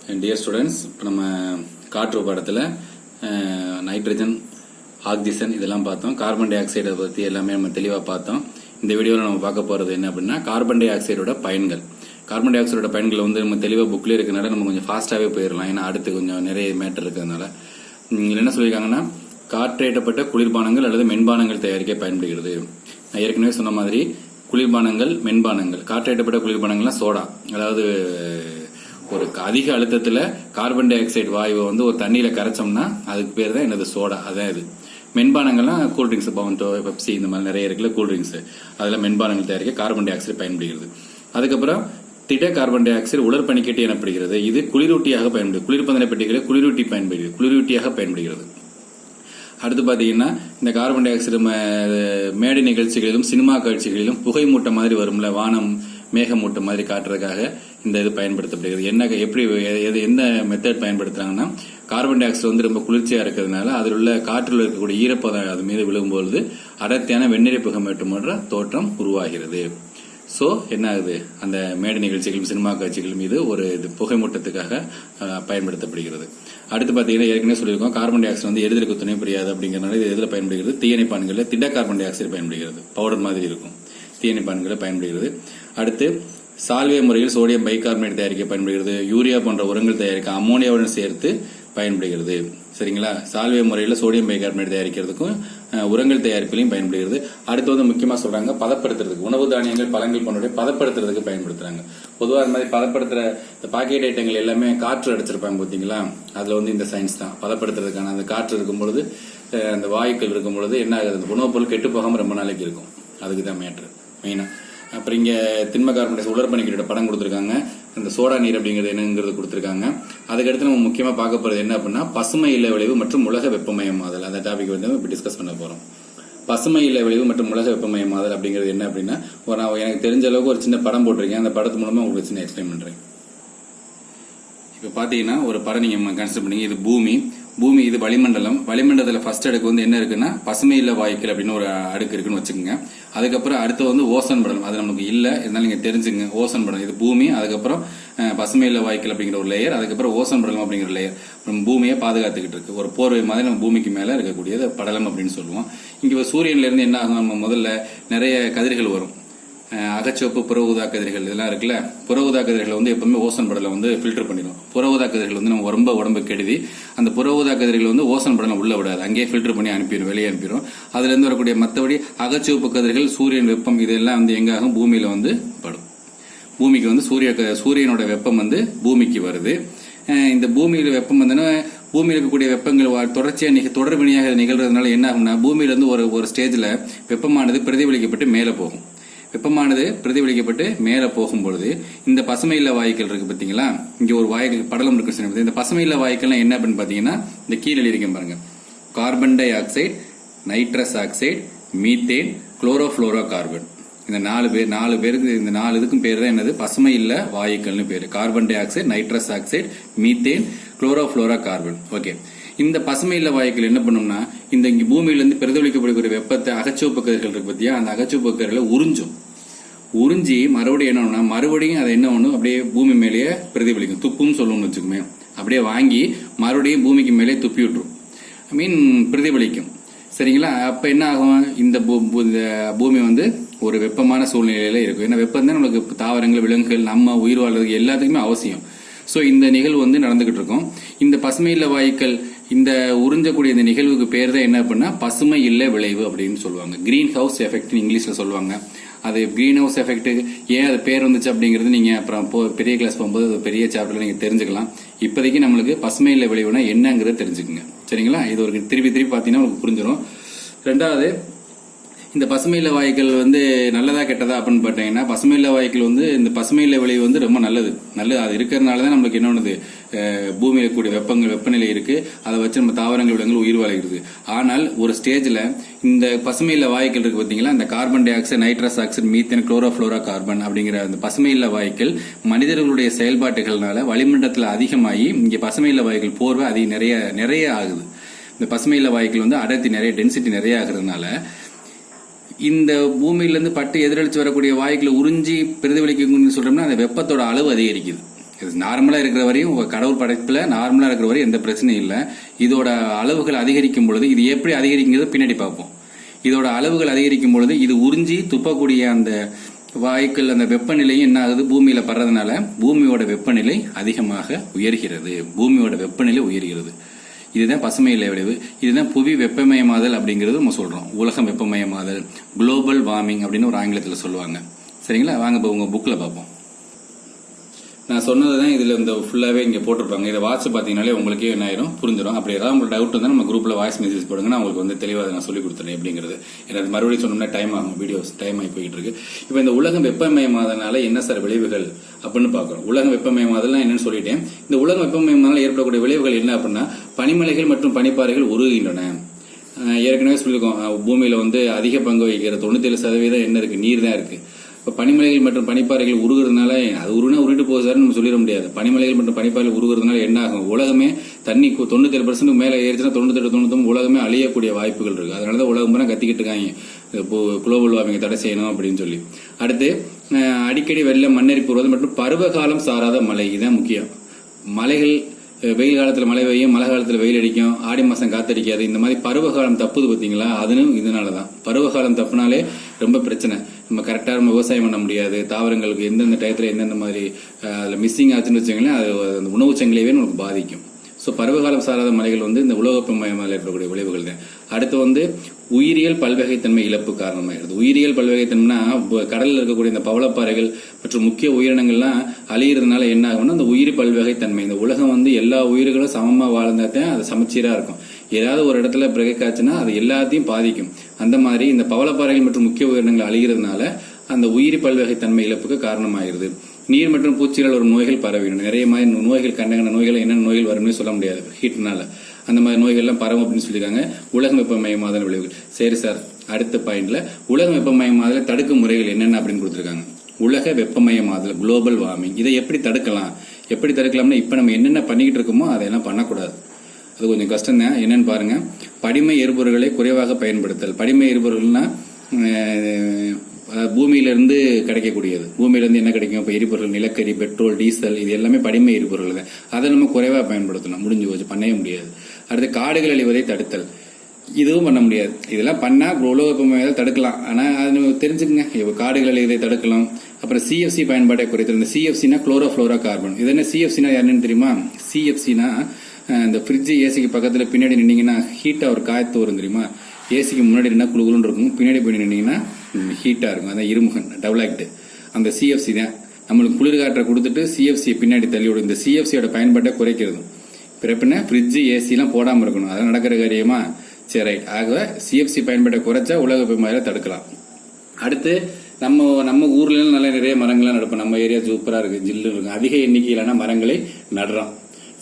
Dear students, இப்போ நம்ம காற்று பாடத்தில் நைட்ரஜன், ஆக்சிஜன் இதெல்லாம் பார்த்தோம். கார்பன் டை ஆக்சைடை பற்றி எல்லாமே நம்ம தெளிவாக பார்த்தோம். இந்த வீடியோவில் நம்ம பார்க்க போகிறது என்ன அப்படின்னா கார்பன் டை ஆக்சைடோட பயன்கள். கார்பன் டை ஆக்சைடோட பயன்கள் வந்து நம்ம தெளிவாக புக்லேயே இருக்கிறனால நம்ம கொஞ்சம் ஃபாஸ்ட்டாகவே போயிடலாம். ஏன்னா அடுத்து கொஞ்சம் நிறைய மேட்டர் இருக்கிறதுனால. இதில் என்ன சொல்லியிருக்காங்கன்னா, காற்றேற்றப்பட்ட குளிர்பானங்கள் அல்லது மென்பானங்கள் தயாரிக்க பயன்படுகிறது. நான் ஏற்கனவே சொன்ன மாதிரி குளிர்பானங்கள், மென்பானங்கள். காற்றேற்றப்பட்ட குளிர்பானங்கள்லாம் சோடா, அதாவது ஒரு அதிக அழுத்தத்தில் கார்பன் டை ஆக்சைடு வாயுவை வந்து ஒரு தண்ணியில கரைச்சோம்னா அதுக்கு பேர் தான் என்னது சோடா. அதான் இது. மென்பானங்கள்லாம் கூல்ட்ரிங்க்ஸ், பவன்டோ, பெப்சி இந்த மாதிரி நிறைய இருக்குல்ல கூல்ட்ரிங்க்ஸ், அதில் மென்பானங்கள் தயாரிக்க கார்பன் டை ஆக்சைடு பயன்படுகிறது. அதுக்கப்புறம் திட கார்பன் டை ஆக்சைடு உலர்பனிக்கட்டி எனப்படுகிறது. இது குளிரூட்டியாக பயன்படுது. குளிர்பதன பெட்டிகளை குளிரூட்டியாக பயன்படுகிறது. அடுத்து பாத்தீங்கன்னா, இந்த கார்பன் டை ஆக்சைடு மேடை நிகழ்ச்சிகளிலும் சினிமா காட்சிகளிலும் புகை மூட்டை மாதிரி வரும்ல, வானம் மேகமூட்டம் மாதிரி காட்டுறதுக்காக இந்த இது பயன்படுத்தப்படுகிறது. என்ன எப்படி எந்த மெத்தட் பயன்படுத்துறாங்கன்னா, கார்பன் டை ஆக்சைடு வந்து ரொம்ப குளிர்ச்சியா இருக்கிறதுனால அதில் உள்ள காற்றில் இருக்கக்கூடிய ஈரப்பதம் அது மீது விழும்போது அடர்த்தியான வெண்ணிறை புகைமூட்டம் போன்ற தோற்றம் உருவாகிறது. சோ என்ன ஆகுது, அந்த மேடை நிகழ்ச்சிகளும் சினிமா காட்சிகள் மீது ஒரு புகைமூட்டத்துக்காக பயன்படுத்தப்படுகிறது. அடுத்து பாத்தீங்கன்னா, ஏற்கனவே சொல்லியிருக்கோம், கார்பன் டை ஆக்சைடு வந்து எரிதலுக்கு துணை புரியாது அப்படிங்கறதுனால இது எதில் பயன்படுகிறது, தீயணைப்பான்களில் திட கார்பன் டை ஆக்சைடு பயன்படுகிறது. பவுடர் மாதிரி இருக்கும், தீயணைப்பான்களில் பயன்படுகிறது. அடுத்து சால்வே முறையில் சோடியம் பைகார்பனேட் தயாரிக்க பயன்படுகிறது. யூரியா போன்ற உரங்கள் தயாரிக்க அமோனியாவுடன் சேர்த்து பயன்படுகிறது. சரிங்களா? சால்வே முறையில் சோடியம் பைகார்பனேட் தயாரிக்கிறதுக்கும் உரங்கள் தயாரிப்பிலையும் பயன்படுகிறது. அடுத்து வந்து முக்கியமா சொல்றாங்க, பதப்படுத்துறதுக்கு, உணவு தானியங்கள், பழங்கள் போன்ற பதப்படுத்துறதுக்கு பயன்படுத்துறாங்க. பொதுவாக அந்த மாதிரி பதப்படுத்துற இந்த பாக்கெட் ஐட்டங்கள் எல்லாமே காற்று அடிச்சிருப்பாங்க பாத்தீங்களா, அதுல வந்து இந்த சயின்ஸ் தான் பதப்படுத்துறதுக்கான. அந்த காற்று இருக்கும் பொழுது, அந்த வாயுக்கள் இருக்கும் பொழுது என்ன ஆகுது, அந்த உணவுப் பொருள் கெட்டு போகாம ரொம்ப நாளைக்கு இருக்கும். அதுக்கு தான் மேட்ரு மெயினா. அப்புறம் இங்க திண்ம கார்பன் டை உலர்பனிக்கட்டியோட படம் கொடுத்திருக்காங்க. இந்த சோடா நீர் அப்படிங்கிறது என்னங்கிறது கொடுத்திருக்காங்க. அதுக்கடுத்து நம்ம முக்கியமா பார்க்க போறது என்ன அப்படின்னா, பசுமை இல்ல விளைவு மற்றும் உலக வெப்பமயமாதல். அந்த டாபிக் வந்து இப்ப டிஸ்கஸ் பண்ண போறோம். பசுமை இல்ல விளைவு மற்றும் உலக வெப்பமயமாதல் அப்படிங்கிறது என்ன அப்படின்னா, நான் எனக்கு தெரிஞ்ச அளவுக்கு ஒரு சின்ன படம் போட்டிருக்கேன். அந்த படத்து மூலமா உங்களுக்கு சின்ன எக்ஸ்பிளைன் பண்றேன். இப்ப பாத்தீங்கன்னா, ஒரு படம் நீங்க கன்சிடர் பண்ணீங்க. இது பூமி, இது வளிமண்டலம். வளிமண்டலத்துல ஃபர்ஸ்ட் அடுக்கு வந்து என்ன இருக்குன்னா, பசுமை இல்ல வாயுக்கள் அப்படின்னு ஒரு அடுக்கு இருக்குன்னு வச்சுக்கோங்க. அதுக்கப்புறம் அடுத்து வந்து ஓசோன் படலம். அது நமக்கு இல்ல, இருந்தாலும் நீங்க தெரிஞ்சுங்க. ஓசோன் படலம், இது பூமி. அதுக்கப்புறம் பசுமை இல்ல வாயுக்கள் அப்படிங்கிற ஒரு லேயர். அதுக்கப்புறம் ஓசோன் படலம் அப்படிங்கிற லேயர். பூமியை பாதுகாத்துக்கிட்டு இருக்கு. ஒரு போர்வை மாதிரி நம்ம பூமிக்கு மேல இருக்கக்கூடியது படலம் அப்படின்னு சொல்லுவோம். இங்க சூரியன்ல இருந்து என்ன ஆகும், நம்ம முதல்ல நிறைய கதிர்கள் வரும். அகச்சிவப்பு, புற ஊதா கதிர்கள் இதெல்லாம் இருக்குல்ல. புற ஊதா கதிர்களை வந்து எப்பவுமே ஓசோன் படலம் வந்து ஃபில்டர் பண்ணிடும். புற ஊதா கதிர்கள் வந்து நம்ம ரொம்ப உடம்பு கெடுதி. அந்த புற ஊதா கதிர்கள் வந்து ஓசோன் படலம் உள்ள விடாது, அங்கேயே ஃபில்டர் பண்ணி அனுப்பிடும், வெளியே அனுப்பிடும். அதுல இருந்து வரக்கூடிய மற்றபடி அகச்சிவப்பு கதிர்கள், சூரியன் வெப்பம், இதெல்லாம் வந்து எங்க ஆகும், பூமியில வந்து படும். பூமிக்கு வந்து சூரியனோட வெப்பம் வந்து பூமிக்கு வருது. இந்த பூமியில வெப்பம் வந்து பூமியில் இருக்கக்கூடிய வெப்பங்கள் தொடர்ச்சியா தொடர்வினையாக நிகழ்றதுனால என்ன ஆகும்னா, பூமியில இருந்து ஒரு ஸ்டேஜ்ல வெப்பமானது பிரதிபலிக்கப்பட்டு மேல போகும். வெப்பமானது பிரதிபலிக்கப்பட்டு மேல போகும்பொழுது இந்த பசுமை இல்ல வாயுக்கள் இருக்கு பாத்தீங்களா, இங்க ஒரு வாயு படலம் இருக்கு. இந்த பசுமை இல்ல வாயுக்கள் என்ன அப்படின்னு பாத்தீங்கன்னா, இந்த கீழே எழுதிருக்கேன் பாருங்க, carbon di oxide, nitrous oxide, methane, chlorofluoro carbon. இந்த நாலு பேருக்கு, இந்த 4 இதுக்கும் பேர் தான் என்னது, பசுமை இல்ல வாயுக்கள்னு பேரு. Carbon di oxide, nitrous oxide, methane, chlorofluoro carbon. Okay. இந்த பசுமை இல்ல வாயுக்கள் என்ன பண்ணும்னா, இந்த இங்க பூமியில இருந்து பிரதிபலிக்கக்கூடிய வெப்பத்தை அகச்சிவப்பு கதிர்கள் இருக்கு பத்தியா, அந்த அகச்சிவப்பு கதிர்களை உறிஞ்சி மறுபடியும் என்ன ஒண்ணு, மறுபடியும் அதை என்ன ஒண்ணு அப்படியே பூமி மேலேயே பிரதிபலிக்கும். துப்புன்னு சொல்லணும்னு வச்சுக்கோமே, அப்படியே வாங்கி மறுபடியும் பூமிக்கு மேலே துப்பி விட்டுரும், பிரதிபலிக்கும். சரிங்களா? அப்ப என்ன ஆகும், இந்த பூமி வந்து ஒரு வெப்பமான சூழ்நிலையில இருக்கும். ஏன்னா வெப்பம் தான் நம்மளுக்கு தாவரங்கள், விலங்குகள், நம்ம உயிர் வாழ்றதுக்கு எல்லாத்துக்குமே அவசியம். சோ இந்த நிகழ்வு வந்து நடந்துகிட்டு இருக்கும். இந்த பசுமை இல்ல வாயுக்கள் இந்த உறிஞ்சக்கூடிய இந்த நிகழ்வுக்கு பேர் தான் என்ன அப்படின்னா, பசுமை இல்ல விளைவு அப்படின்னு சொல்லுவாங்க. கிரீன் ஹவுஸ் எஃபெக்ட் இங்கிலீஷ்ல சொல்லுவாங்க. அது கிரீன் ஹவுஸ் எஃபெக்ட் ஏன் அது பேர் வந்துச்சு அப்படிங்கிறது நீங்க அப்புறம் பெரிய கிளாஸ் போகும்போது பெரிய சாப்டர்ல நீங்க தெரிஞ்சுக்கலாம். இப்போதைக்கு நம்மளுக்கு பசுமை இல்ல விளைவுனா என்னங்கிறத தெரிஞ்சுக்குங்க. சரிங்களா? இது ஒரு திருப்பி பாத்தீங்கன்னா உங்களுக்கு புரிஞ்சிடும். ரெண்டாவது, இந்த பசுமை இல்ல வாயுக்கள் வந்து நல்லதா கெட்டதா அப்படின்னு பார்த்தீங்கன்னா, பசுமை இல்ல வாயுக்கள் வந்து இந்த பசுமை இல்ல விளைவு வந்து ரொம்ப நல்லது. அது இருக்கிறதுனாலதான் நம்மளுக்கு என்ன ஒண்ணுது, பூமியில கூடிய வெப்பநிலை இருக்கு. அதை வச்சு நம்ம தாவரங்கள், விலங்குகள் உயிர் வாழ்கிறது. ஆனால் ஒரு ஸ்டேஜ்ல இந்த பசுமை இல்ல வாயுக்கள் இருக்கு பாத்தீங்களா, இந்த carbon di oxide, nitrous oxide, methane, chlorofluoro carbon அப்படிங்கிற அந்த பசுமை இல்ல வாயுக்கள் மனிதர்களுடைய செயல்பாட்டுகள்னால வளிமண்டலத்தில் அதிகமாகி இங்க பசுமை இல்ல வாயுக்கள் போர்வை அதிக நிறைய ஆகுது. இந்த பசுமை இல்ல வாயுக்கள் வந்து அடர்த்தி நிறைய, டென்சிட்டி நிறைய ஆகுறதுனால இந்த பூமியிலிருந்து பட்டு எதிரொலிச்சு வரக்கூடிய வாயுக்களை உறிஞ்சி பிரதிபலிக்க சொல்றோம்னா, அந்த வெப்பத்தோட அளவு அதிகரிக்குது. இது நார்மலா இருக்கிற வரையும் கடவுள் படைப்புல நார்மலா இருக்கிற வரையும் எந்த பிரச்சனையும் இல்லை. இதோட அளவுகள் அதிகரிக்கும் பொழுது இது எப்படி அதிகரிக்கிறது பின்னாடி பார்ப்போம். இதோட அளவுகள் அதிகரிக்கும் பொழுது இது உறிஞ்சி துப்பக்கூடிய அந்த வாயுக்கள் அந்த வெப்பநிலையும் என்ன ஆகுது, பூமியில படுறதுனால பூமியோட வெப்பநிலை அதிகமாக உயர்கிறது. பூமியோட வெப்பநிலை உயர்கிறது. இதுதான் பசுமை இலை விளைவு. இதுதான் புவி வெப்பமயமாதல் அப்படிங்கிறது நம்ம சொல்றோம். உலகம் வெப்பமயமாதல், குளோபல் வார்மிங் அப்படின்னு ஒரு ஆங்கிலத்தில் சொல்லுவாங்க. சரிங்களா, வாங்க இப்போ உங்க புக்ல பார்ப்போம். நான் சொன்னதுதான் இதுல இந்த ஃபுல்லாவே இங்க போட்டிருப்பாங்க. இதை வாட்ச் பாத்தீங்கன்னாலே உங்களுக்கே என்ன ஆயிரும் புரிஞ்சிடும். அப்படி ஏதாவது உங்களுக்கு டவுட் இருந்தா நம்ம குரூப்ல வாய்ஸ் மெசேஜ் போடுங்க, நான் உங்களுக்கு தெளிவாக நான் சொல்லி கொடுத்துறேன் எப்படிங்கிறது. எனக்கு மறுபடியும் சொன்னோம்னா டைம் ஆகும், வீடியோஸ் டைம் ஆகி போயிட்டு இருக்கு. இப்போ இந்த உலகம் வெப்பமயமாதனால என்ன சார் விளைவுகள் அப்படின்னு பாக்குறோம். உலகம் வெப்பமயமாதல் என்னன்னு சொல்லிட்டேன். இந்த உலகம் வெப்பமயமாதல் ஏற்படக்கூடிய விளைவுகள் என்ன அப்படின்னா, பனிமலைகள் மற்றும் பனிப்பாறைகள் உருகுகின்றன. ஏற்கனவே சொல்லியிருக்கோம், பூமியில அதிக பங்கு வகிக்கிற 97% என்ன இருக்கு, நீர் தான் இருக்கு. இப்போ பனிமலைகள் மற்றும் பனிப்பாறைகள் உருகுறதுனால அது உருட்டு போகுதான்னு நம்ம சொல்லிட முடியாது. பனிமலைகள் மற்றும் பனிப்பாறைகள் உருகுறதுனால என்ன ஆகும், உலகமே தண்ணி 97% மேலே ஏறிச்சுன்னா 98-99 உலகமே அழியக்கூடிய வாய்ப்புகள் இருக்கு. அதனாலதான் உலகம் பூரா கத்திக்கிட்டு இருக்காங்க, இப்போ குளோபல் வார்மிங் தடை செய்யணும் அப்படின்னு சொல்லி. அடுத்து அடிக்கடி வெள்ளம், மண்ணெரிப்பு வருவது மற்றும் பருவகாலம் சாராத மழை, இதுதான் முக்கியம். மலைகள் வெயில் காலத்துல மழை பெய்யும், மழை காலத்துல வெயில் அடிக்கும், ஆடி மாசம் காத்தடிக்காது. இந்த மாதிரி பருவகாலம் தப்புது பாத்தீங்களா, அதுவும் இதனாலதான். பருவகாலம் தப்புனாலே ரொம்ப பிரச்சனை. நம்ம கரெக்டா நம்ம விவசாயம் பண்ண முடியாது. தாவரங்களுக்கு எந்தெந்த டயத்துல எந்தெந்த மாதிரி அதுல மிஸ்ஸிங் ஆச்சுன்னு வச்சுங்களேன், அது அந்த உணவு சங்கிலியவே நமக்கு பாதிக்கும். ஸோ பருவகாலம் சாராத மலைகள் இந்த உலக வெப்பமயமாதல் ஏற்படக்கூடிய விளைவுகள் தான். அடுத்து உயிரியல் பல்வகைத்தன்மை இழப்பு காரணமாகிறது. உயிரியல் பல்வகைத்தன்மைனா கடலில் இருக்கக்கூடிய இந்த பவளப்பாறைகள் மற்றும் முக்கிய உயிரினங்கள்லாம் அழிகிறதுனால என்ன ஆகும்னா, அந்த உயிரி பல்வகைத்தன்மை, இந்த உலகம் எல்லா உயிர்களும் சமமா வாழ்ந்தாதான் அது சமச்சீரா இருக்கும். ஏதாவது ஒரு இடத்துல பிரேக் ஆச்சுன்னா அது எல்லாத்தையும் பாதிக்கும். அந்த மாதிரி இந்த பவளப்பாறைகள் மற்றும் முக்கிய உயிரினங்கள் அழிகிறதுனால அந்த உயிரி பல்வகைத்தன்மை இழப்புக்கு காரணமாகிறது. நீர் மற்றும் பூச்சிகள் ஒரு நோய்கள் பரவிடும். நிறைய மாதிரி நோய்கள், கண்ட நோய்கள், என்னென்ன நோய்கள் வரும்னு சொல்ல முடியாது ஹீட்னால. அந்த மாதிரி நோய்கள்லாம் பரவும் அப்படின்னு சொல்லியிருக்காங்க. உலகம் வெப்பமயமாதல் விளைவுகள். சரி சார், அடுத்த பாயிண்ட்ல உலகம் வெப்பமயமாதலை தடுக்கும் முறைகள் என்னென்ன அப்படின்னு கொடுத்துருக்காங்க. உலக வெப்பமயமாதல், குளோபல் வார்மிங், இதை எப்படி தடுக்கலாம்? எப்படி தடுக்கலாம்னா, இப்ப நம்ம என்னென்ன பண்ணிக்கிட்டு இருக்கோமோ அதெல்லாம் பண்ணக்கூடாது. அது கொஞ்சம் கஷ்டம் தான். என்னன்னு பாருங்க. படிம எரிபொருள்களை குறைவாக பயன்படுத்தல். படிம எரிபொருள்னா பூமியிலிருந்து கிடைக்கக்கூடியது. பூமியிலிருந்து என்ன கிடைக்கும், இப்போ எரிபொருள், நிலக்கரி, பெட்ரோல், டீசல், இது எல்லாமே படிம எரிபொருள் தான். அதை நம்ம குறைவாக பயன்படுத்தணும். முடிஞ்சு போச்சு, பண்ணவே முடியாது. அடுத்து காடுகள் அழிவதை தடுத்தல், இதுவும் பண்ண முடியாது. இதெல்லாம் பண்ணா உலக வெப்பமயமாதல் தடுக்கலாம். ஆனா அது தெரிஞ்சுக்கங்க, இப்போ காடுகள் அழிவதை தடுக்கலாம். அப்புறம் சிஎஃப்சி பயன்பாட்டை குறைத்தல். இந்த சிஎஃப்சினா குளோரோஃப்ளோரோ கார்பன். இது என்ன சிஎஃப்சினா யாருன்னு தெரியுமா? சிஎஃப்சினா இந்த ஃப்ரிட்ஜ், ஏசிக்கு பக்கத்துல பின்னாடி நின்னீங்கன்னா ஹீட்டா ஒரு காய்த்து வரும் தெரியுமா? ஏசிக்கு முன்னாடி நின்னா குழுகுலுன்னு இருக்கும், பின்னாடி போய் நின்னீங்கன்னா ஹீட்டா இருக்கும். அதான் இருமுகன், டபுள் ஆக்ட். அந்த சிஎஃப்சி தான் நம்மளுக்கு குளிர் காற்றை கொடுத்துட்டு சிஎஃப்சியை பின்னாடி தள்ளி விடும். இந்த சிஎஃப்சியோட பயன்பாட்டை குறைக்கிறது. பிறப்புனா ஃப்ரிட்ஜ், ஏசி எல்லாம் போடாம இருக்கணும். அதெல்லாம் நடக்கிற காரியமா? சரி, ரைட். ஆகவே சிஎஃப்சி பயன்பாட்டை குறைச்சா உலக வெப்பமயமாதலை தடுக்கலாம். அடுத்து நம்ம ஊர்ல நல்ல நிறைய மரங்கள்லாம் நடப்போம். நம்ம ஏரியா சூப்பரா இருக்கு, ஜில்லு இருக்கு. அதிக எண்ணிக்கையிலான மரங்களை நடுறோம்.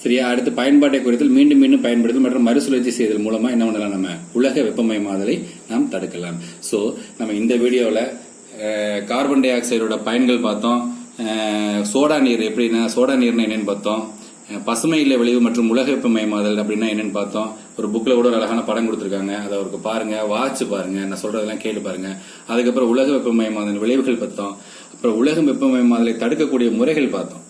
சரியா? அடுத்து பயன்பாட்டை குறைத்தல், மீண்டும் மீண்டும் பயன்படுத்தல் மற்றும் மறுசுழற்சி செய்தல் மூலமா என்ன பண்ணலாம், நம்ம உலக வெப்பமயமாதலை நாம் தடுக்கலாம். சோ நம்ம இந்த வீடியோல கார்பன் டை ஆக்சைடோட பயன்கள் பார்த்தோம். சோடா நீர் எப்படின்னா, சோடா நீர்னா என்னன்னு பார்த்தோம். பசுமை இல்ல விளைவு மற்றும் உலக வெப்பமயமாதல் அப்படின்னா என்னன்னு பார்த்தோம். ஒரு புக்ல கூட ஒரு அழகான படம் கொடுத்திருக்காங்க, அதை அவருக்கு பாருங்க, வாட்ச் பாருங்க, நான் சொல்றதெல்லாம் கேட்டு பாருங்க. அதுக்கப்புறம் உலக வெப்பமயமாதல் விளைவுகள் பார்த்தோம். அப்புறம் உலக வெப்பமயமாதலை தடுக்கக்கூடிய முறைகள் பார்த்தோம்.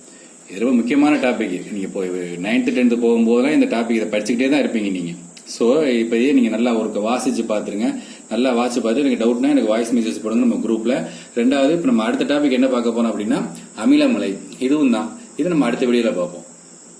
இது ரொம்ப முக்கியமான டாபிக். நீங்க இப்போ 9th 10th போகும்போதெல்லாம் இந்த டாபிக் இதை படிச்சுக்கிட்டே தான் இருப்பீங்க நீங்க. ஸோ இப்போயே நீங்க நல்லா ஒரு வாசிச்சு பாத்துருங்க. நல்லா வாட்ச் பார்த்து எனக்கு டவுட்னா எனக்கு வாய்ஸ் மெசேஜ் போடுங்க நம்ம குரூப்ல. ரெண்டாவது, இப்போ நம்ம அடுத்த டாபிக் என்ன பார்க்க போறோம் அப்படின்னா அமிலமலை. இதுவும் தான், இது நம்ம அடுத்த வீடியோல பார்ப்போம்.